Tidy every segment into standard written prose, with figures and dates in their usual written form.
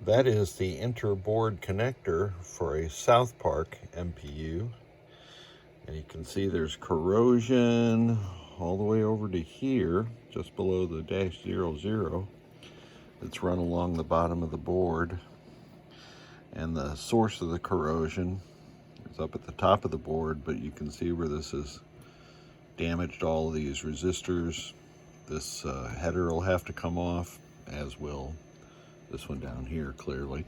That is the interboard connector for a South Park MPU. And you can see there's corrosion all the way over to here, just below the -00. It's run along the bottom of the board. And the source of the corrosion is up at the top of the board, but you can see where this has damaged all of these resistors. This header will have to come off, as will this one down here clearly.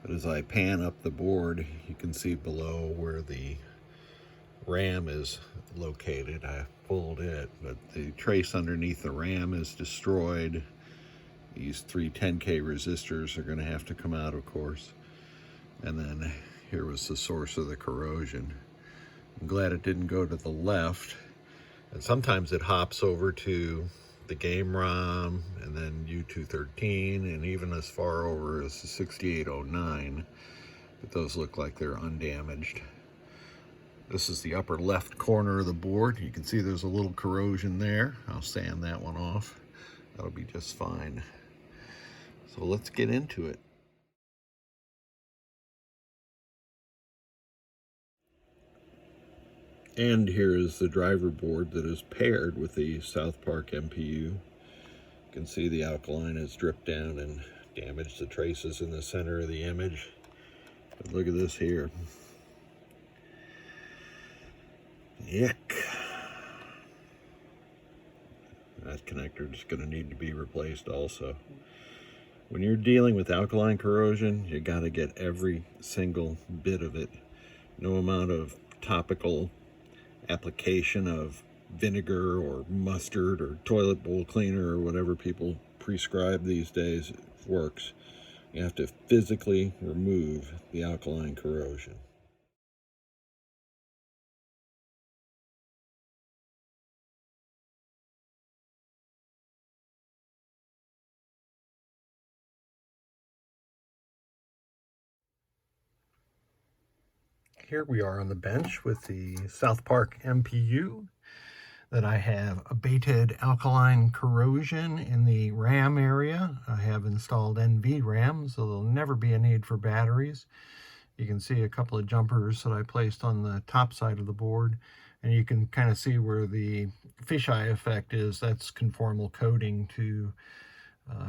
But as I pan up the board, you can see below where the RAM is located. I pulled it, but the trace underneath the RAM is destroyed. These three 10K resistors are going to have to come out, of course. And then here was the source of the corrosion. I'm glad it didn't go to the left. And sometimes it hops over to the game ROM and then U213 and even as far over as the 6809. But those look like they're undamaged. This is the upper left corner of the board. You can see there's a little corrosion there. I'll sand that one off. That'll be just fine. So let's get into it. And here is the driver board that is paired with the South Park MPU. You can see the alkaline has dripped down and damaged the traces in the center of the image. But look at this here. Yuck. That connector is going to need to be replaced also. When you're dealing with alkaline corrosion, you got to get every single bit of it. No amount of topical application of vinegar or mustard or toilet bowl cleaner or whatever people prescribe these days works. You have to physically remove the alkaline corrosion. Here we are on the bench with the South Park MPU that I have abated alkaline corrosion in the RAM area. I have installed NVRAM, so there'll never be a need for batteries. You can see a couple of jumpers that I placed on the top side of the board, and you can kind of see where the fisheye effect is. That's conformal coating to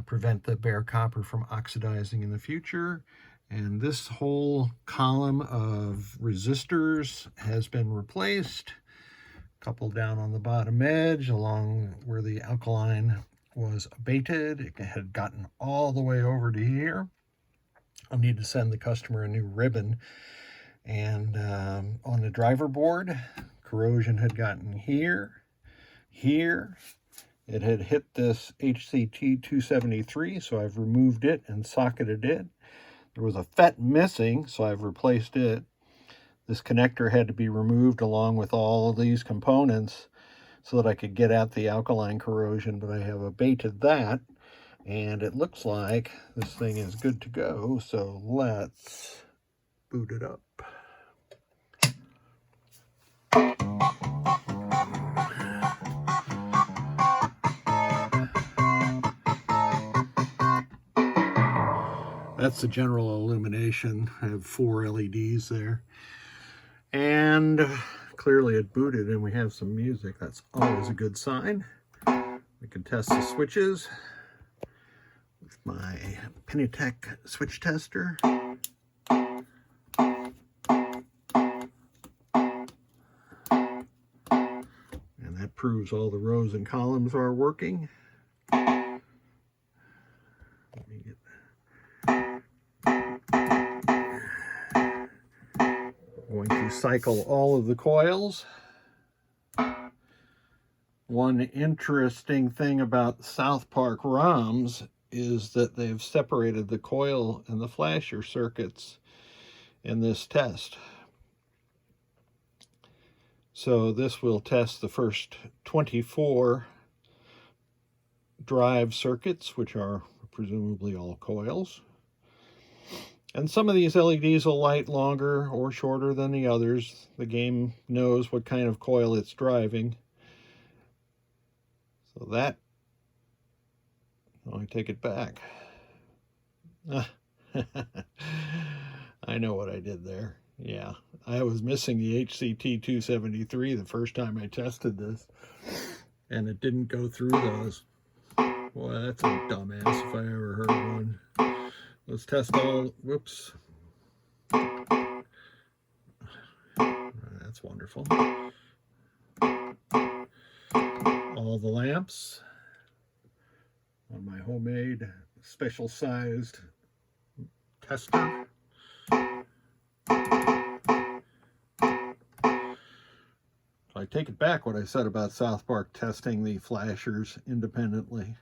prevent the bare copper from oxidizing in the future. And this whole column of resistors has been replaced. A couple down on the bottom edge along where the alkaline was abated. It had gotten all the way over to here. I'll need to send the customer a new ribbon. And on the driver board, corrosion had gotten here. It had hit this HCT 273, so I've removed it and socketed it. There was a FET missing, so I've replaced it. This connector had to be removed along with all of these components so that I could get at the alkaline corrosion, but I have abated that, and it looks like this thing is good to go, so let's boot it up. That's the general illumination. I have 4 LEDs there. And clearly it booted and we have some music. That's always a good sign. We can test the switches with my Pennytech switch tester. And that proves all the rows and columns are working. Going to cycle all of the coils. One interesting thing about South Park ROMs is that they've separated the coil and the flasher circuits in this test. So this will test the first 24 drive circuits, which are presumably all coils. And some of these LEDs will light longer or shorter than the others. The game knows what kind of coil it's driving. So that, I take it back. I know what I did there. Yeah, I was missing the HCT 273 the first time I tested this, and it didn't go through those. Boy, that's a dumbass if I ever heard one. Let's test all, whoops. That's wonderful. All the lamps on my homemade special sized tester. I take it back what I said about South Park testing the flashers independently.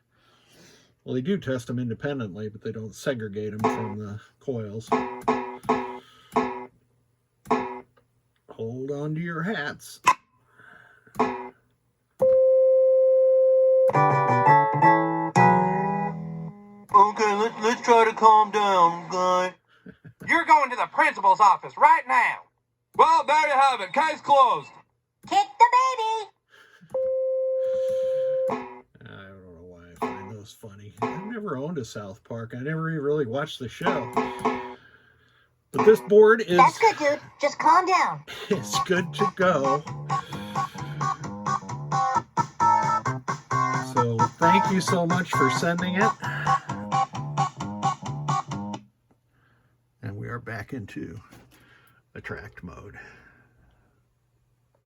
Well, they do test them independently, but they don't segregate them from the coils. Hold on to your hats. Okay, let's try to calm down, guy. You're going to the principal's office right now. Well, there you have it. Case closed. Kick the baby. I don't know why I find those funny. I've never owned a South Park. I never even really watched the show. But this board is... That's good, dude. Just calm down. It's good to go. So thank you so much for sending it. And we are back into attract mode.